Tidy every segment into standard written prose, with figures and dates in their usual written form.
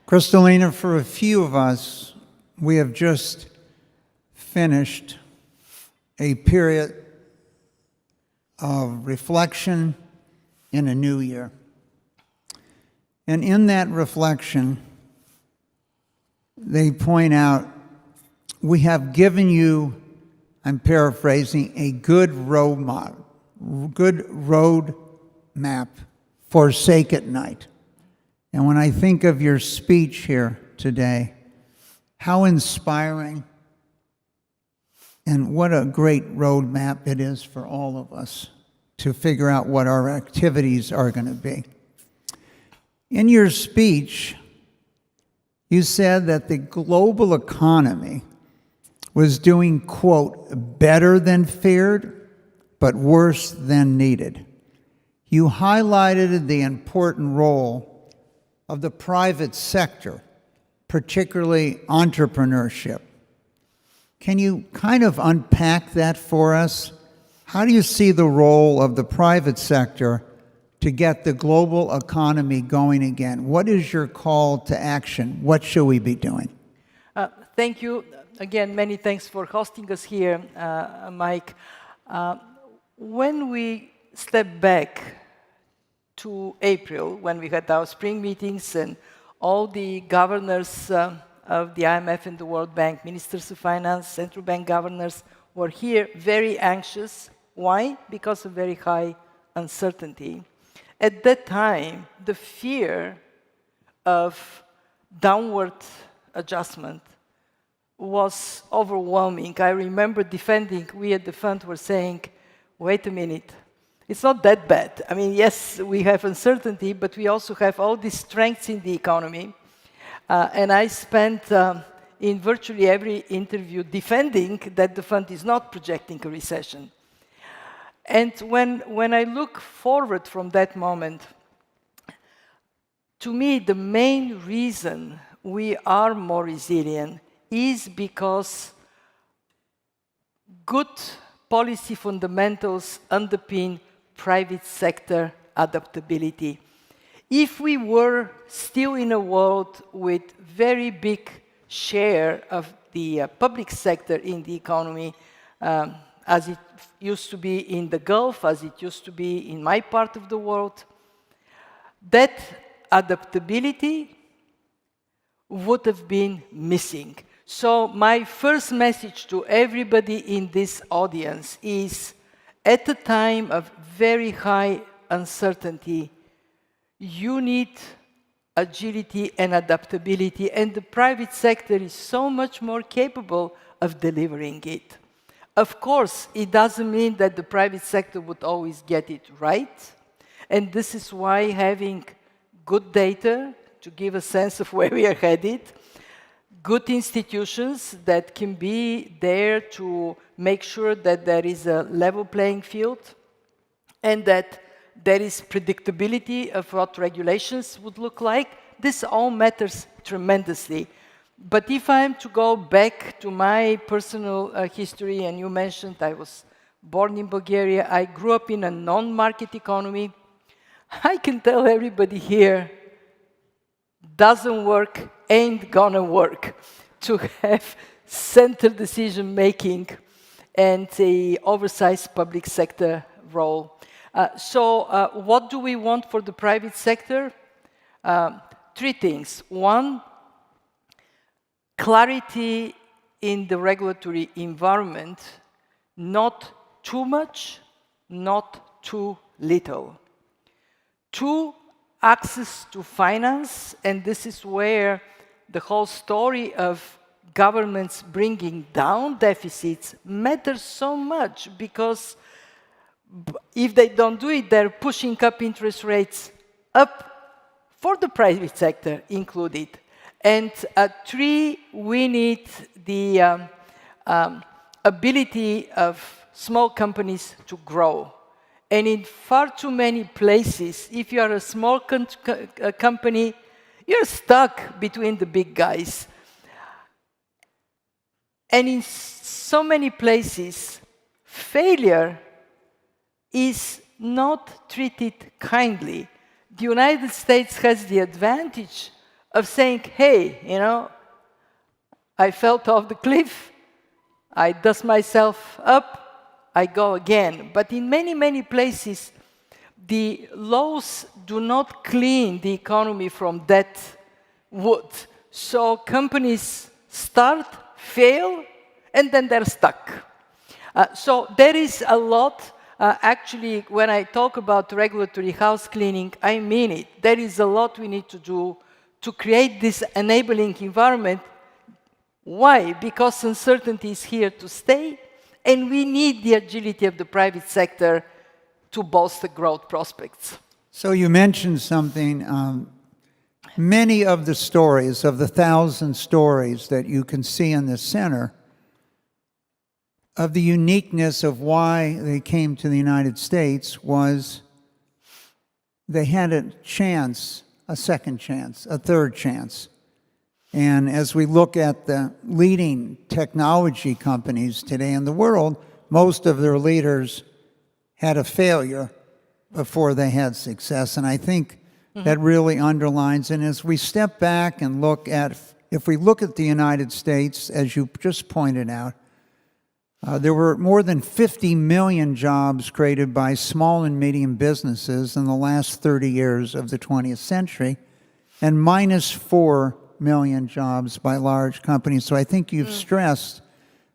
Kristalina, for a few of us, we have just finished a period of reflection in a new year. And in that reflection, they point out, we have given you, I'm paraphrasing, a good road map for Sake at Night. And when I think of your speech here today, how inspiring and what a great roadmap it is for all of us to figure out what our activities are going to be. In your speech, you said that the global economy was doing, quote, better than feared, but worse than needed. You highlighted the important role of the private sector, particularly entrepreneurship. Can you kind of unpack that for us? How do you see the role of the private sector to get the global economy going again? What is your call to action? What should we be doing? Thank you. Again, many thanks for hosting us here, Mike. When we step back to April, when we had our spring meetings and all the governors of the IMF and the World Bank, ministers of finance, central bank governors were here very anxious. Why? Because of very high uncertainty. At that time, the fear of downward adjustment was overwhelming. I remember defending, we at the fund were saying, wait a minute, it's not that bad. I mean, yes, we have uncertainty, but we also have all these strengths in the economy. And I spent in virtually every interview defending that the fund is not projecting a recession. And when I look forward from that moment, to me, the main reason we are more resilient is because good policy fundamentals underpin private sector adaptability. If we were still in a world with very big share of the public sector in the economy, as it used to be in the Gulf, as it used to be in my part of the world, that adaptability would have been missing. So my first message to everybody in this audience is, at a time of very high uncertainty, you need agility and adaptability, and the private sector is so much more capable of delivering it. Of course, it doesn't mean that the private sector would always get it right, and this is why having good data to give a sense of where we are headed, good institutions that can be there to make sure that there is a level playing field and that there is predictability of what regulations would look like. This all matters tremendously. But if I am to go back to my personal history, and you mentioned I was born in Bulgaria, I grew up in a non-market economy, I can tell everybody here, doesn't work, ain't gonna work to have central decision making and an oversized public sector role. So what do we want for the private sector? Three things. One, clarity in the regulatory environment, not too much, not too little. Two, access to finance, and this is where the whole story of governments bringing down deficits matters so much, because if they don't do it, they're pushing up interest rates up for the private sector included. And three, we need the ability of small companies to grow. And in far too many places, if you are a small company, you're stuck between the big guys. And in so many places, failure is not treated kindly. The United States has the advantage of saying, hey, I fell off the cliff, I dust myself up, I go again. But in many, many places, the laws do not clean the economy from that wood. So companies start, fail, and then they're stuck. So there is a lot. Actually, when I talk about regulatory house cleaning, I mean it. There is a lot we need to do to create this enabling environment. Why? Because uncertainty is here to stay, and we need the agility of the private sector to bolster growth prospects. So you mentioned something. Many of the stories, of the 1,000 stories that you can see in the center, of the uniqueness of why they came to the United States was they had a chance, a second chance, a third chance. And as we look at the leading technology companies today in the world, most of their leaders had a failure before they had success. And I think that really underlines, and as we step back and look at, if we look at the United States, as you just pointed out, there were more than 50 million jobs created by small and medium businesses in the last 30 years of the 20th century, and minus 4 million jobs by large companies. So I think you've stressed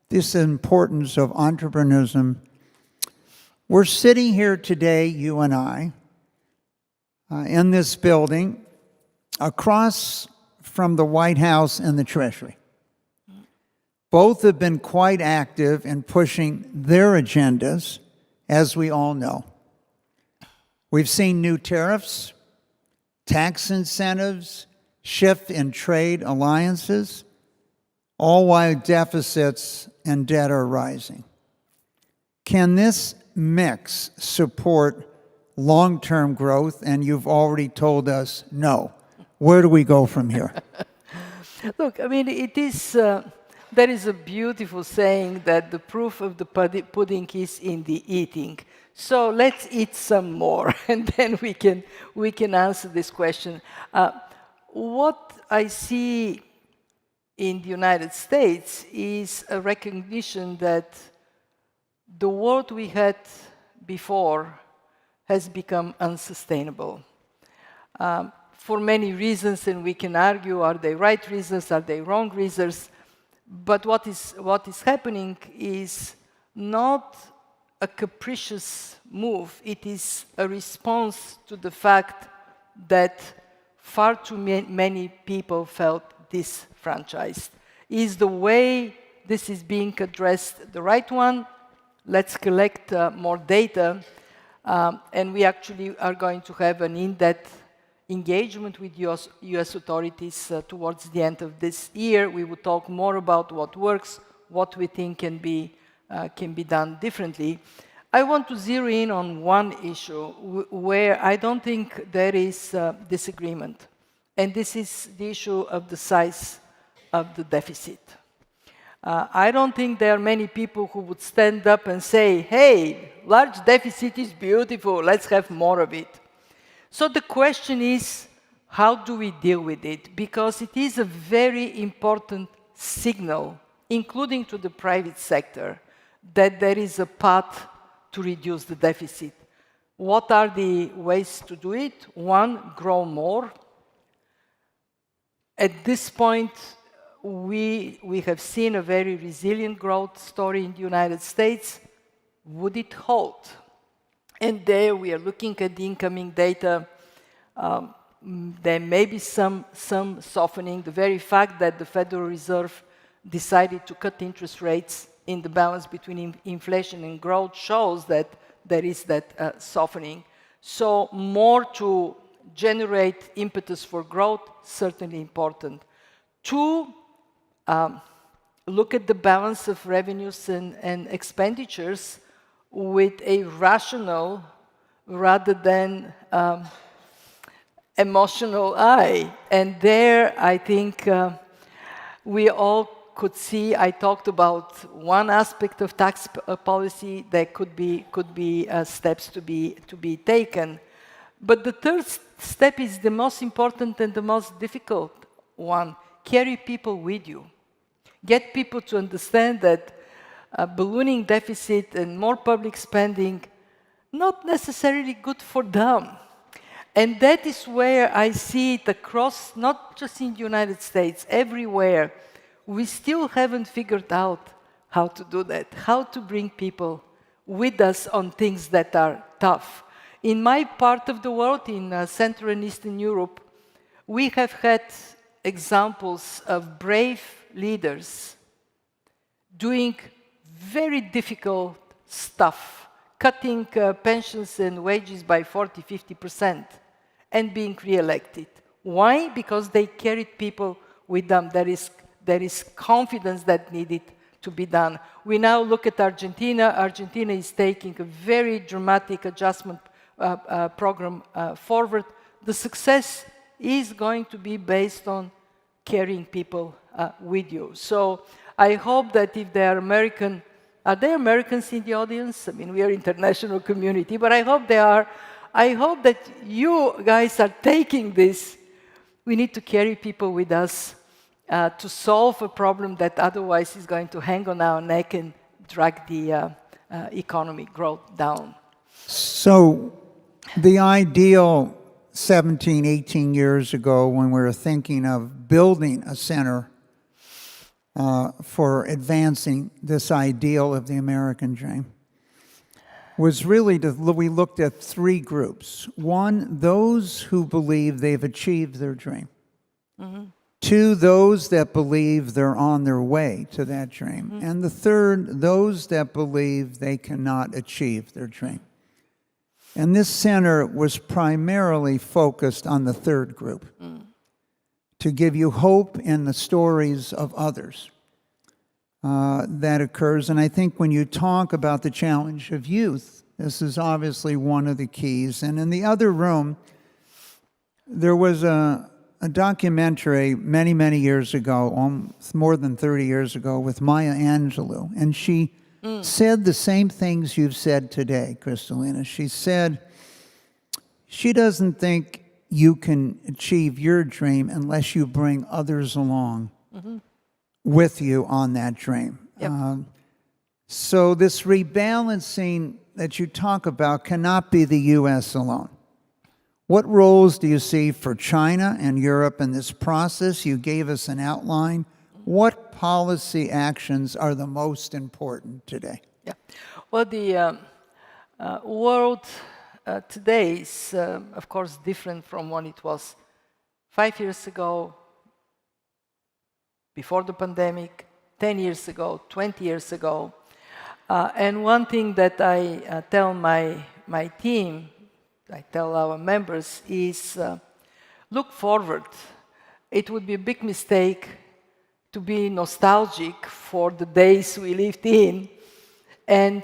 this importance of entrepreneurship. We're sitting here today, you and I, in this building, across from the White House and the Treasury. Both have been quite active in pushing their agendas, as we all know. We've seen new tariffs, tax incentives, shift in trade alliances, all while deficits and debt are rising. Can this mix support long-term growth? And you've already told us no. Where do we go from here? Look, I mean, it is... there is a beautiful saying that the proof of the pudding is in the eating. So let's eat some more, and then we can answer this question. What I see in the United States is a recognition that the world we had before has become unsustainable. For many reasons, and we can argue, are they right reasons, are they wrong reasons? But what is happening is not a capricious move. It is a response to the fact that far too many people felt disfranchised. Is the way this is being addressed the right one? Let's collect more data, and we actually are going to have an in-depth engagement with US authorities towards the end of this year. We will talk more about what works, what we think can be done differently. I want to zero in on one issue where I don't think there is disagreement, and this is the issue of the size of the deficit. I don't think there are many people who would stand up and say, hey, large deficit is beautiful, let's have more of it. So the question is, how do we deal with it? Because it is a very important signal, including to the private sector, that there is a path to reduce the deficit. What are the ways to do it? One, grow more. At this point, we have seen a very resilient growth story in the United States. Would it hold? And there we are looking at the incoming data. There may be some softening. The very fact that the Federal Reserve decided to cut interest rates in the balance between inflation and growth shows that there is that softening. So more to generate impetus for growth, certainly important. Two, look at the balance of revenues and expenditures with a rational rather than emotional eye. And there, I think we all could see, I talked about one aspect of tax policy that could be steps to be taken. But the third step is the most important and the most difficult. one. Carry people with you. Get people to understand that ballooning deficit and more public spending, not necessarily good for them. And that is where I see it across, not just in the United States, everywhere. We still haven't figured out how to do that, how to bring people with us on things that are tough. In my part of the world, in Central and Eastern Europe, we have had examples of brave leaders doing very difficult stuff, cutting pensions and wages by 40, 50%, and being re-elected. Why? Because they carried people with them. There is confidence that needed to be done. We now look at Argentina. Argentina is taking a very dramatic adjustment program forward. The success is going to be based on carrying people with you. So I hope that if they are American, are there Americans in the audience? I mean, we are an international community, but I hope they are. I hope that you guys are taking this. We need to carry people with us to solve a problem that otherwise is going to hang on our neck and drag the economic growth down. So the ideal 17, 18 years ago, when we were thinking of building a center for advancing this ideal of the American dream, was really we looked at three groups. One, those who believe they've achieved their dream. Mm-hmm. Two, those that believe they're on their way to that dream. Mm-hmm. And the third, those that believe they cannot achieve their dream. And this center was primarily focused on the third group, to give you hope in the stories of others that occurs. And I think when you talk about the challenge of youth, this is obviously one of the keys. And in the other room, there was a documentary many, many years ago, more than 30 years ago, with Maya Angelou. And she said the same things you've said today, Kristalina. She said she doesn't think you can achieve your dream unless you bring others along with you on that dream. Yep. So this rebalancing that you talk about cannot be the U.S. alone. What roles do you see for China and Europe in this process? You gave us an outline. What policy actions are the most important today? Yeah. Well, the world today is, of course, different from when it was 5 years ago, before the pandemic, 10 years ago, 20 years ago. And one thing that I tell my team, I tell our members, is look forward. It would be a big mistake to be nostalgic for the days we lived in and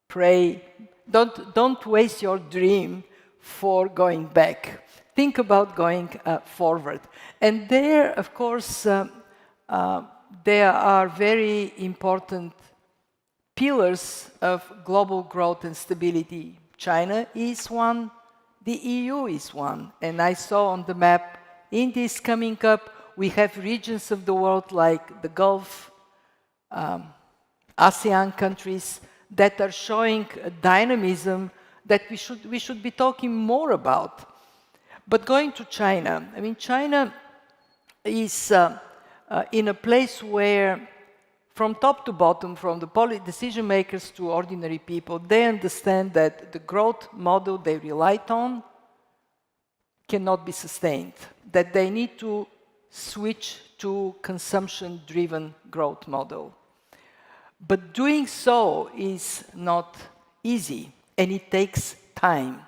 pray. Don't waste your dream for going back. Think about going forward. And there, of course, there are very important pillars of global growth and stability. China is one, the EU is one. And I saw on the map, in this coming up, we have regions of the world like the Gulf, ASEAN countries that are showing a dynamism that we should be talking more about. But going to China, I mean, China is in a place where, from top to bottom, from the decision makers to ordinary people, they understand that the growth model they relied on cannot be sustained, that they need to switch to consumption-driven growth model. But doing so is not easy, and it takes time.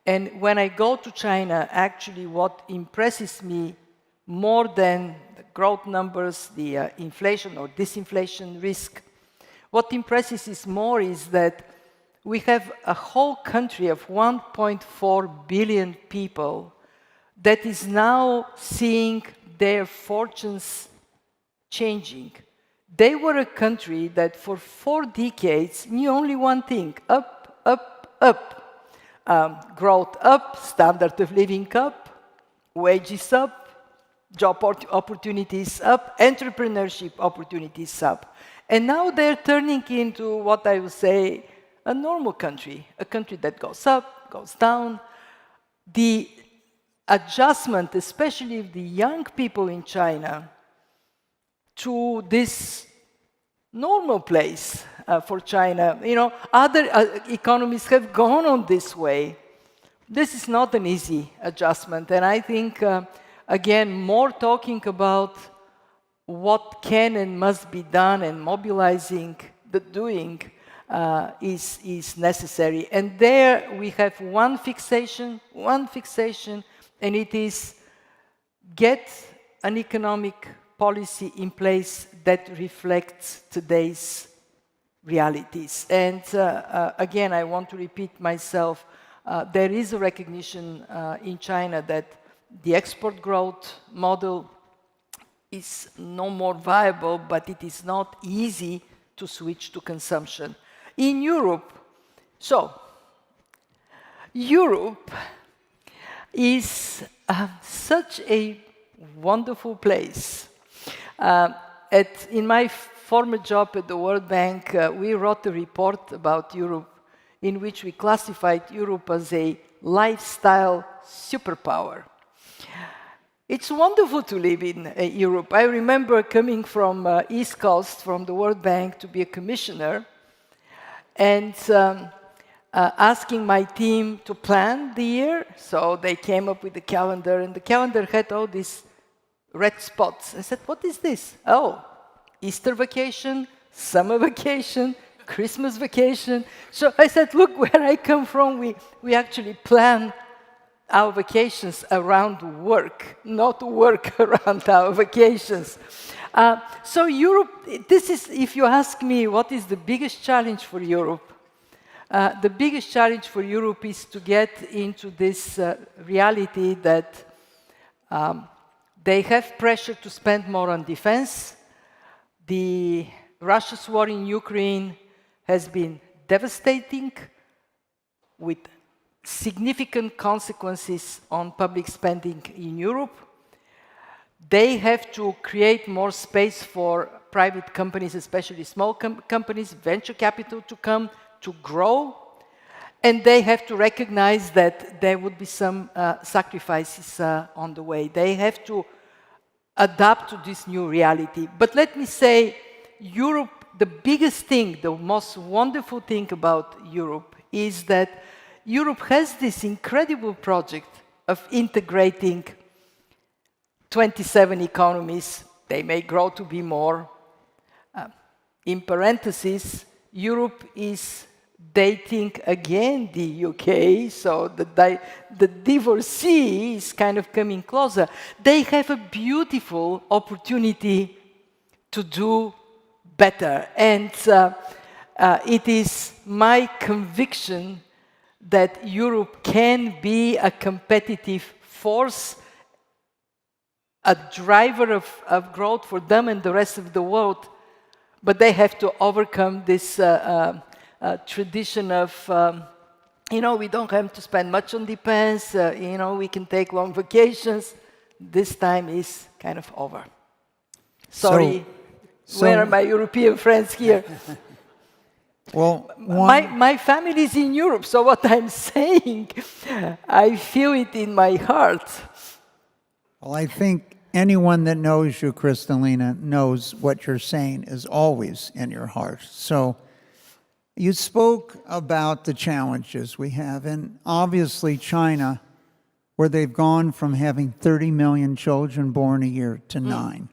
And when I go to China, actually what impresses me more than the growth numbers, the inflation or disinflation risk, what impresses us more is that we have a whole country of 1.4 billion people that is now seeing their fortunes changing. They were a country that for 4 decades knew only one thing: up, up, up. Growth up, standard of living up, wages up, job opportunities up, entrepreneurship opportunities up. And now they're turning into what I would say a normal country, a country that goes up, goes down. The adjustment, especially of the young people in China, to this normal place for China. You know, other economies have gone on this way. This is not an easy adjustment, and I think, again, more talking about what can and must be done and mobilizing the doing is necessary. And there we have one fixation, and it is get an economic policy in place that reflects today's realities. And again, I want to repeat myself, there is a recognition in China that the export growth model is no more viable, but it is not easy to switch to consumption. In Europe, Europe is such a wonderful place. In my former job at the World Bank, we wrote a report about Europe in which we classified Europe as a lifestyle superpower. It's wonderful to live in Europe. I remember coming from East Coast, from the World Bank, to be a commissioner, and asking my team to plan the year. So they came up with the calendar, and the calendar had all these red spots. I said, what is this? Oh, Easter vacation, summer vacation, Christmas vacation. So I said, look, where I come from, we actually plan our vacations around work, not work around our vacations. So Europe, this is, if you ask me, what is the biggest challenge for Europe? The biggest challenge for Europe is to get into this reality that they have pressure to spend more on defense. Russia's war in Ukraine has been devastating, with significant consequences on public spending in Europe. They have to create more space for private companies, especially small companies, venture capital to come, to grow. And they have to recognize that there would be some sacrifices on the way. They have to adapt to this new reality. But let me say, Europe, the biggest thing, the most wonderful thing about Europe is that Europe has this incredible project of integrating 27 economies. They may grow to be more. In parentheses, Europe is dating again the UK, so the divorcee is kind of coming closer. They have a beautiful opportunity to do better. And it is my conviction that Europe can be a competitive force, a driver of growth for them and the rest of the world, but they have to overcome this tradition of, we don't have to spend much on defense, we can take long vacations. This time is kind of over. Sorry, where are my European friends here? Well, my family is in Europe, so what I'm saying, I feel it in my heart. Well, I think anyone that knows you, Kristalina, knows what you're saying is always in your heart. So you spoke about the challenges we have, and obviously China, where they've gone from having 30 million children born a year to 9.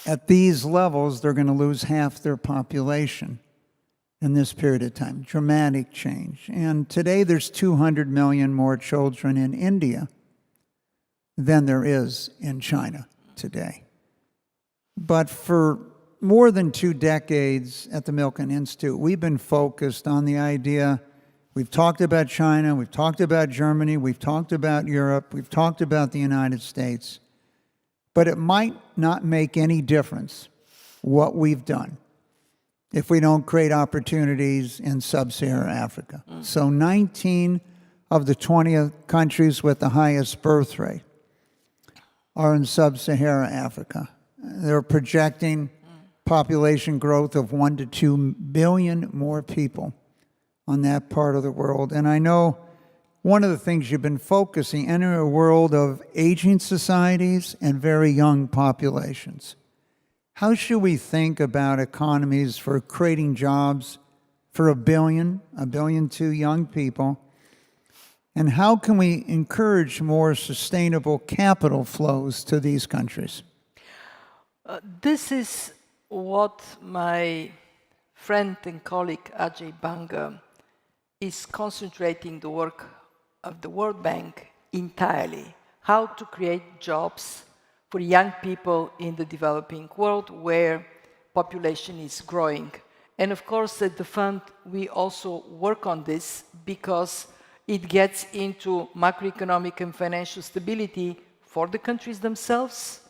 At these levels, they're going to lose half their population in this period of time. Dramatic change. And today there's 200 million more children in India than there is in China today. But for more than 2 decades at the Milken Institute, we've been focused on the idea, we've talked about China, we've talked about Germany, we've talked about Europe, we've talked about the United States, but it might not make any difference what we've done if we don't create opportunities in sub-Saharan Africa. So 19 of the 20 countries with the highest birth rate are in sub-Saharan Africa. They're projecting population growth of 1 to 2 billion more people on that part of the world. And I know one of the things you've been focusing in a world of aging societies and very young populations. How should we think about economies for creating jobs for 1 billion to young people? And how can we encourage more sustainable capital flows to these countries? This is what my friend and colleague Ajay Banga is concentrating the work of the World Bank entirely. How to create jobs for young people in the developing world where population is growing. And of course, at the fund, we also work on this because it gets into macroeconomic and financial stability for the countries themselves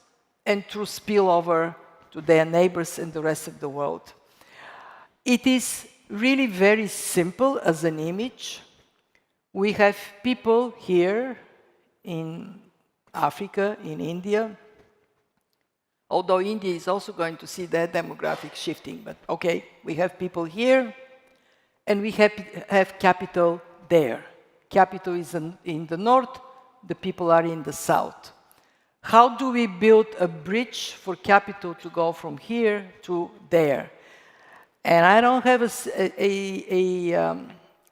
and through spillover to their neighbors and the rest of the world. It is really very simple as an image. We have people here in Africa, in India, although India is also going to see their demographic shifting, but okay, we have people here and we have capital there. Capital is in the north, the people are in the south. How do we build a bridge for capital to go from here to there? And I don't have a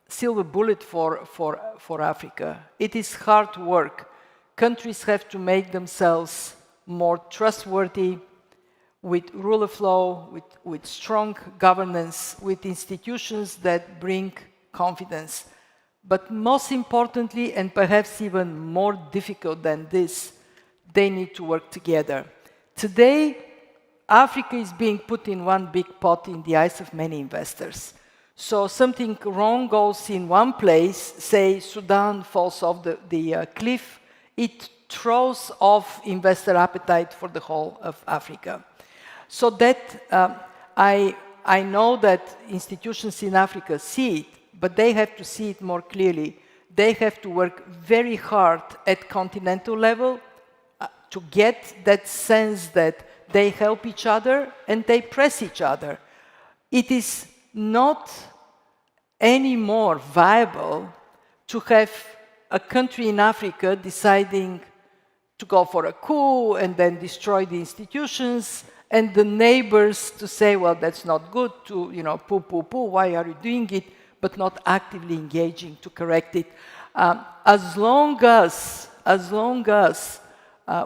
silver bullet for Africa. It is hard work. Countries have to make themselves more trustworthy with rule of law, with strong governance, with institutions that bring confidence. But most importantly, and perhaps even more difficult than this, they need to work together. Today, Africa is being put in one big pot in the eyes of many investors. So something wrong goes in one place, say Sudan falls off the cliff, it throws off investor appetite for the whole of Africa. So that I know that institutions in Africa see it, but they have to see it more clearly. They have to work very hard at continental level to get that sense that they help each other and they press each other. It is not any more viable to have a country in Africa deciding to go for a coup and then destroy the institutions, and the neighbors to say, well, that's not good, to, poo, poo, poo, why are you doing it, but not actively engaging to correct it. As long as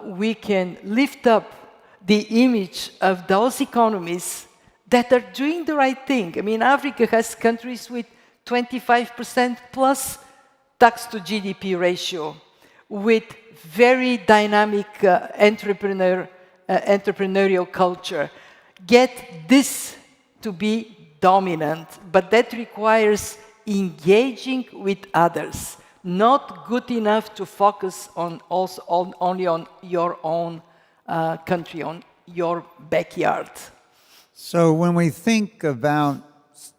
we can lift up the image of those economies that are doing the right thing. I mean, Africa has countries with 25% plus tax to GDP ratio, with very dynamic entrepreneurial culture. Get this to be dominant, but that requires engaging with others. Not good enough to focus only on your own country, on your backyard. So when we think about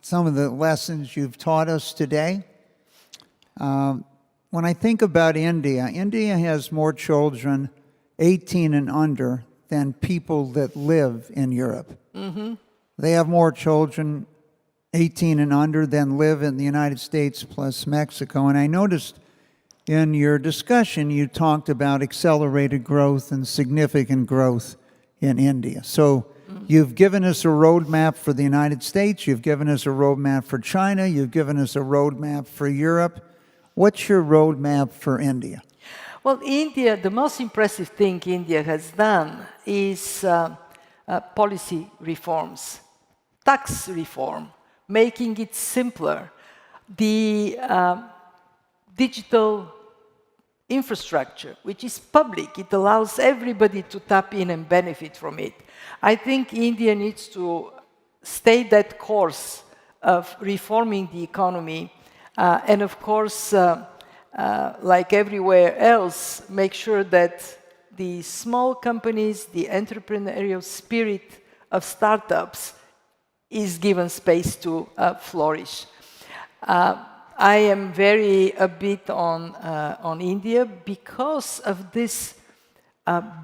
some of the lessons you've taught us today, when I think about India, India has more children 18 and under than people that live in Europe. Mm-hmm. They have more children 18 and under than live in the United States plus Mexico. And I noticed in your discussion you talked about accelerated growth and significant growth in India. So you've given us a roadmap for the United States, you've given us a roadmap for China, you've given us a roadmap for Europe. What's your roadmap for India? Well, India, the most impressive thing India has done is policy reforms, tax reform, making it simpler. The digital infrastructure, which is public, it allows everybody to tap in and benefit from it. I think India needs to stay that course of reforming the economy and of course, like everywhere else, make sure that the small companies, the entrepreneurial spirit of startups is given space to flourish. I am very a bit on India because of this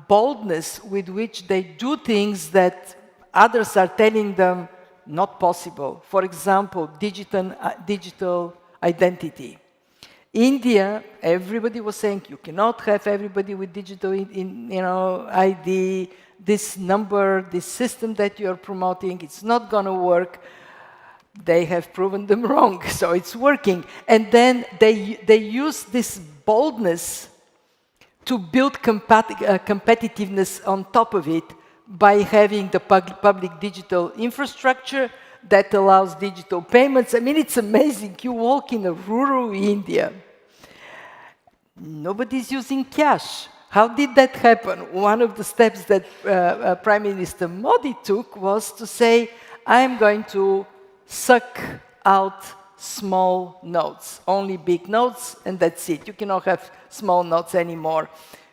boldness with which they do things that others are telling them not possible. For example, digital identity. India, everybody was saying you cannot have everybody with digital ID. This number, this system that you're promoting, it's not going to work. They have proven them wrong, so it's working. And then they use this boldness to build competitiveness on top of it by having the public digital infrastructure that allows digital payments. I mean, it's amazing. You walk in a rural India, nobody's using cash. How did that happen? One of the steps that Prime Minister Modi took was to say, I'm going to suck out small notes, only big notes, and that's it. You cannot have small notes anymore.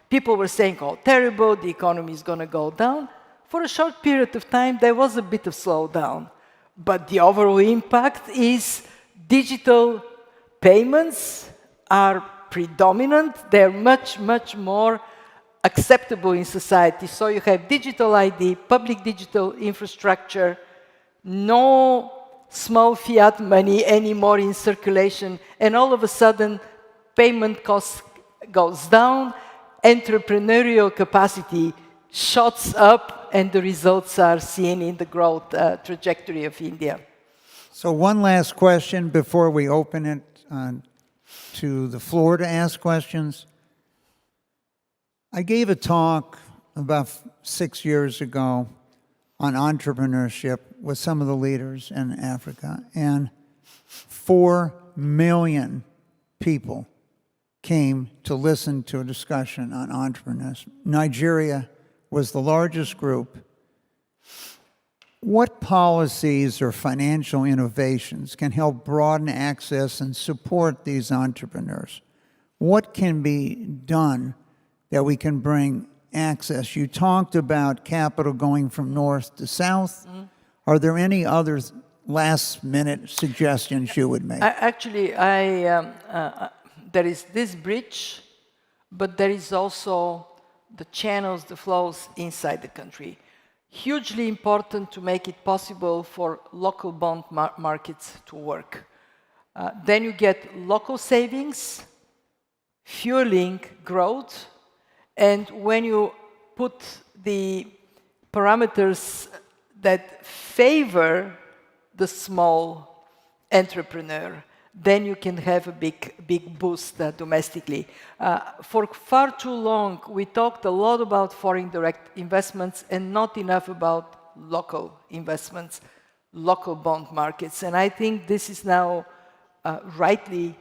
People were saying, oh, terrible, the economy is going to go down. For a short period of time, there was a bit of slowdown. But the overall impact is digital payments are predominant. They're much, much more acceptable in society. So you have digital ID, public digital infrastructure, no small fiat money anymore in circulation, and all of a sudden, payment cost goes down, entrepreneurial capacity shoots up, and the results are seen in the growth trajectory of India. So one last question before we open it to the floor to ask questions. I gave a talk about 6 years ago on entrepreneurship with some of the leaders in Africa, and 4 million people came to listen to a discussion on entrepreneurship. Nigeria was the largest group. What policies or financial innovations can help broaden access and support these entrepreneurs? What can be done that we can bring access? You talked about capital going from north to south. Mm-hmm. Are there any other last-minute suggestions you would make? Actually, there is this bridge, but there is also the channels, the flows inside the country. Hugely important to make it possible for local bond markets to work. Then you get local savings, fueling growth, and when you put the parameters that favor the small entrepreneur, then you can have a big boost domestically. For far too long, we talked a lot about foreign direct investments and not enough about local investments, local bond markets. And I think this is now rightly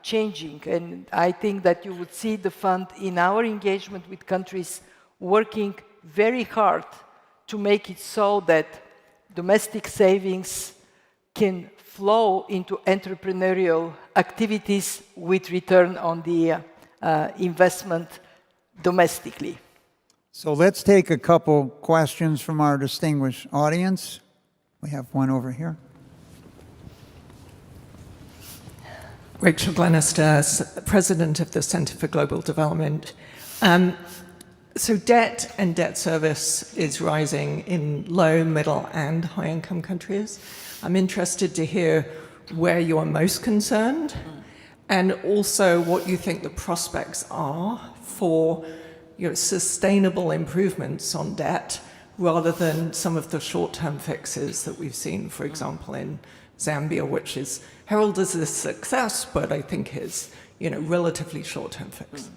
changing. And I think that you would see the fund in our engagement with countries working very hard to make it so that domestic savings can flow into entrepreneurial activities with return on the investment domestically. So let's take a couple questions from our distinguished audience. We have one over here. Rachel Glenister, President of the Center for Global Development. So debt and debt service is rising in low, middle, and high-income countries. I'm interested to hear where you are most concerned, and also what you think the prospects are for sustainable improvements on debt, rather than some of the short-term fixes that we've seen, for example, in Zambia, which is heralded as a success, but I think is relatively short-term fix.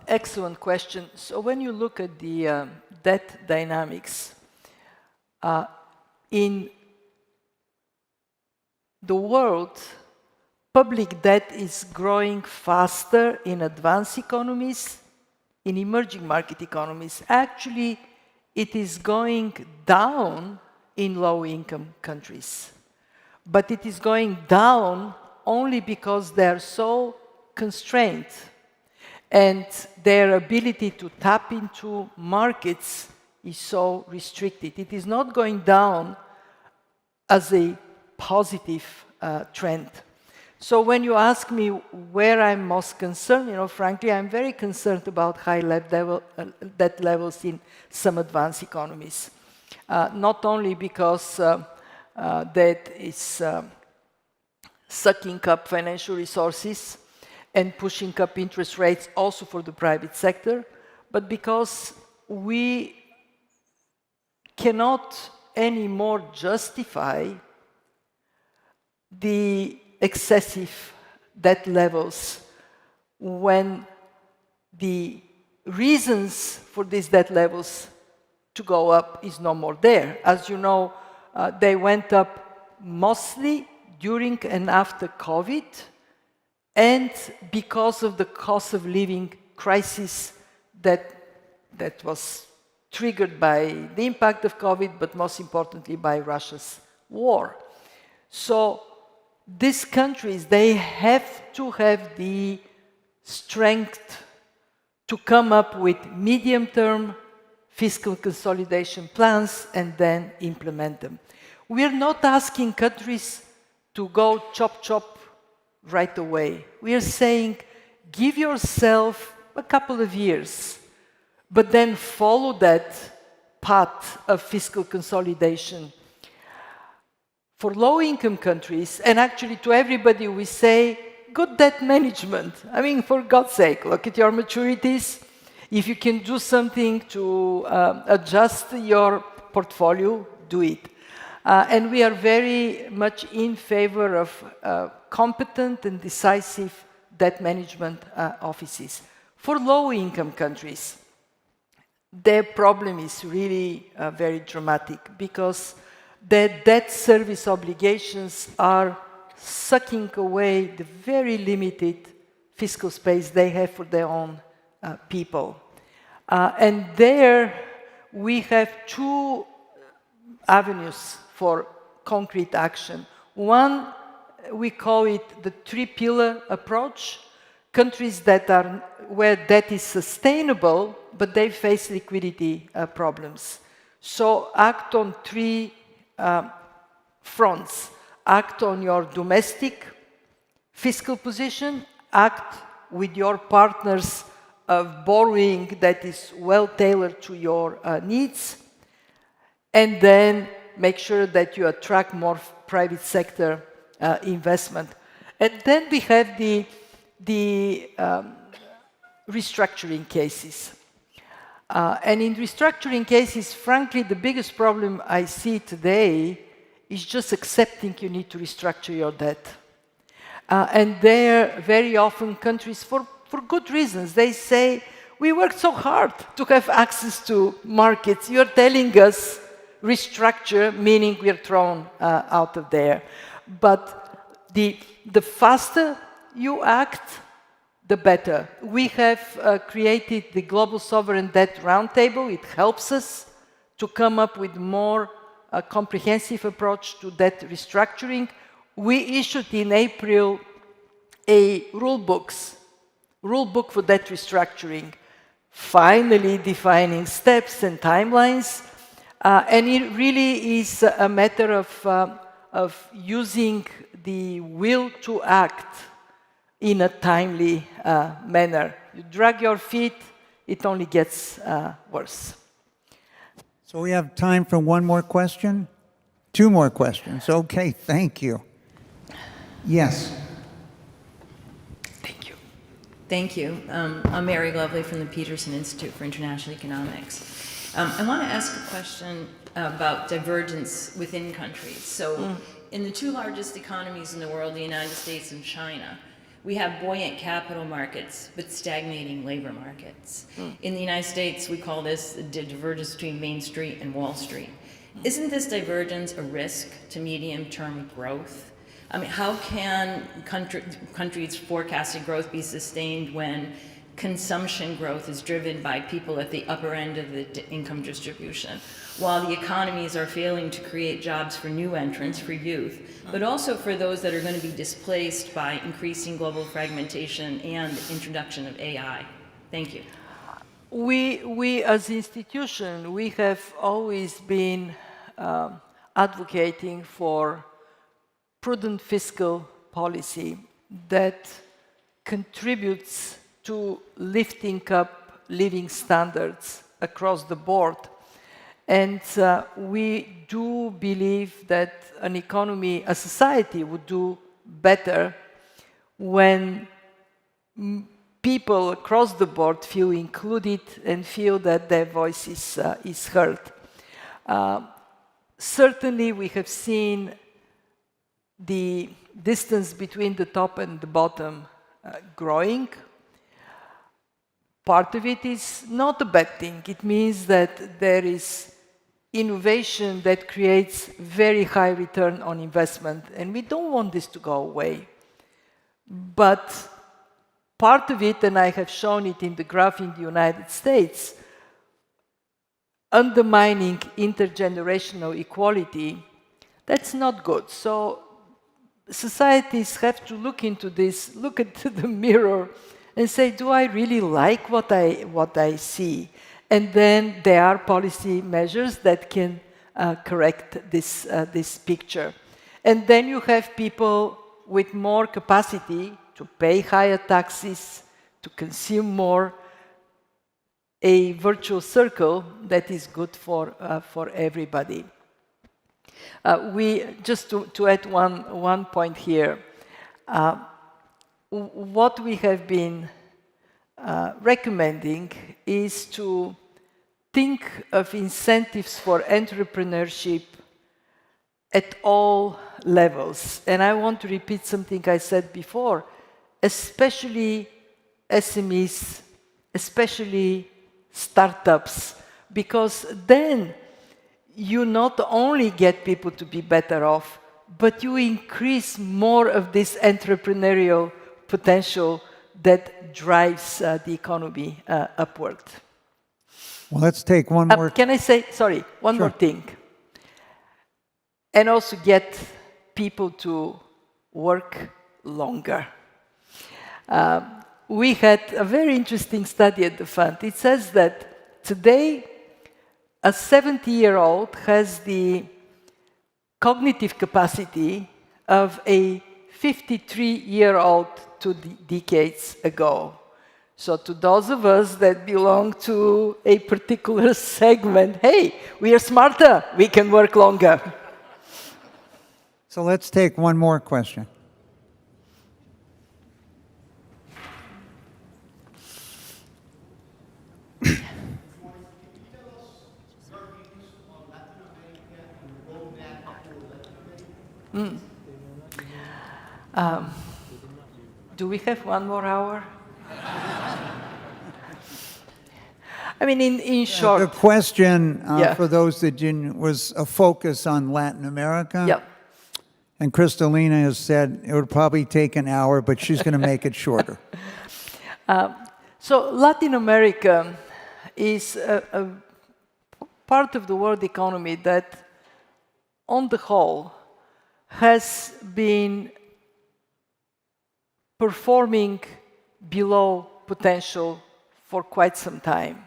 Excellent question. So when you look at the debt dynamics, in the world, public debt is growing faster in advanced economies, in emerging market economies. Actually, it is going down in low-income countries. But it is going down only because they are so constrained, and their ability to tap into markets is so restricted. It is not going down as a positive trend. So when you ask me where I'm most concerned, frankly, I'm very concerned about high debt levels in some advanced economies. Not only because debt is sucking up financial resources and pushing up interest rates also for the private sector, but because we cannot anymore justify the excessive debt levels when the reasons for these debt levels to go up is no more there. As you know, they went up mostly during and after COVID, and because of the cost of living crisis that was triggered by the impact of COVID, but most importantly by Russia's war. So these countries, they have to have the strength to come up with medium-term fiscal consolidation plans and then implement them. We are not asking countries to go chop right away. We are saying, give yourself a couple of years, but then follow that path of fiscal consolidation. For low-income countries, and actually to everybody, we say, good debt management. I mean, for God's sake, look at your maturities. If you can do something to adjust your portfolio, do it. And we are very much in favor of competent and decisive debt management offices. For low-income countries, their problem is really very dramatic because their debt service obligations are sucking away the very limited fiscal space they have for their own people. And there we have two avenues for concrete action. One, we call it the three-pillar approach. Countries where debt is sustainable, but they face liquidity problems. So act on three fronts. Act on your domestic fiscal position, act with your partners of borrowing that is well tailored to your needs, and then make sure that you attract more private sector investment. And then we have the restructuring cases. And in restructuring cases, frankly, the biggest problem I see today is just accepting you need to restructure your debt. And there, very often, countries, for good reasons, they say, we worked so hard to have access to markets. You're telling us restructure, meaning we're thrown out of there. But the faster you act, the better. We have created the Global Sovereign Debt Roundtable. It helps us to come up with more comprehensive approach to debt restructuring. We issued in April a rule book for debt restructuring, finally defining steps and timelines. And it really is a matter of using the will to act in a timely manner. You drag your feet, it only gets worse. So we have time for one more question? Two more questions. Okay, thank you. Yes. Thank you. Thank you. I'm Mary Lovely from the Peterson Institute for International Economics. I want to ask a question about divergence within countries. So in the two largest economies in the world, the United States and China, we have buoyant capital markets, but stagnating labor markets. In the United States, we call this the divergence between Main Street and Wall Street. Isn't this divergence a risk to medium-term growth? I mean, how can countries' forecasted growth be sustained when consumption growth is driven by people at the upper end of the income distribution, while the economies are failing to create jobs for new entrants, for youth, but also for those that are going to be displaced by increasing global fragmentation and the introduction of AI? Thank you. We as an institution, we have always been advocating for prudent fiscal policy that contributes to lifting up living standards across the board. And we do believe that an economy, a society would do better when people across the board feel included and feel that their voice is heard. Certainly, we have seen the distance between the top and the bottom growing. Part of it is not a bad thing. It means that there is innovation that creates very high return on investment, and we don't want this to go away. But part of it, and I have shown it in the graph in the United States, undermining intergenerational equality, that's not good. So societies have to look into this, look into the mirror and say, do I really like what I see? And then there are policy measures that can correct this picture. And then you have people with more capacity to pay higher taxes, to consume more, a virtuous circle that is good for everybody. Just to add one point here, what we have been recommending is to think of incentives for entrepreneurship at all levels. And I want to repeat something I said before, especially SMEs, especially startups, because then you not only get people to be better off, but you increase more of this entrepreneurial potential that drives the economy upward. Well, let's take one more. Can I say, sorry, one more thing? And also get people to work longer. We had a very interesting study at the fund. It says that today, a 70-year-old has the cognitive capacity of a 53-year-old 2 decades ago. So to those of us that belong to a particular segment, hey, we are smarter, we can work longer. So let's take one more question. Do we have 1 more hour? I mean, in short. The question for those that didn't was a focus on Latin America. Yeah. And Kristalina has said it would probably take an hour, but she's going to make it shorter. So Latin America is a part of the world economy that, on the whole, has been performing below potential for quite some time.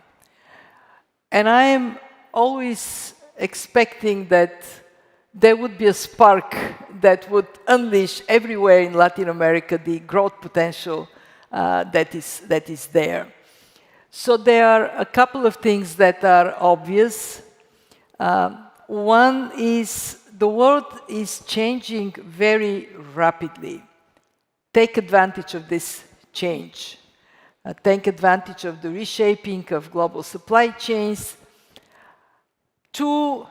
And I am always expecting that there would be a spark that would unleash everywhere in Latin America the growth potential that is there. So there are a couple of things that are obvious. One is the world is changing very rapidly. Take advantage of this change. Take advantage of the reshaping of global supply chains to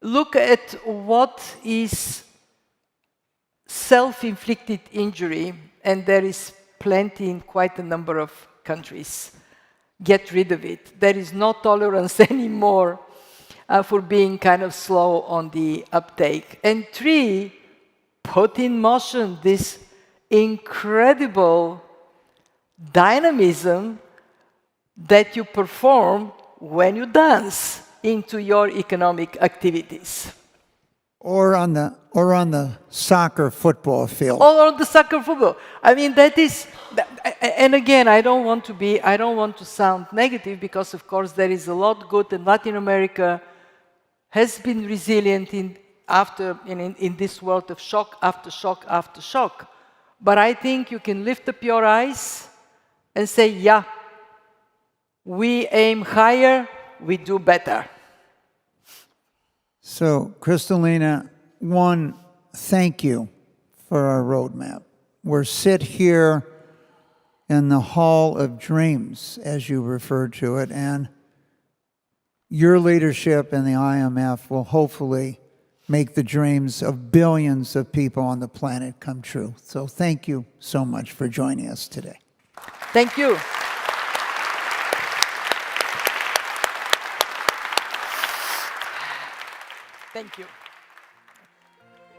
look at what is self-inflicted injury, and there is plenty in quite a number of countries. Get rid of it. There is no tolerance anymore for being kind of slow on the uptake. And 3, put in motion this incredible dynamism that you perform when you dance into your economic activities. Or on the soccer football field. Or on the soccer football. I mean, that is, and again, I don't want to sound negative, because of course there is a lot good, and Latin America has been resilient in after in this world of shock after shock after shock. But I think you can lift up your eyes and say, yeah, we aim higher, we do better. So, Kristalina, one, thank you for our roadmap. We're sit here in the Hall of Dreams, as you referred to it, and your leadership in the IMF will hopefully make the dreams of billions of people on the planet come true. So thank you so much for joining us today. Thank you. Thank you.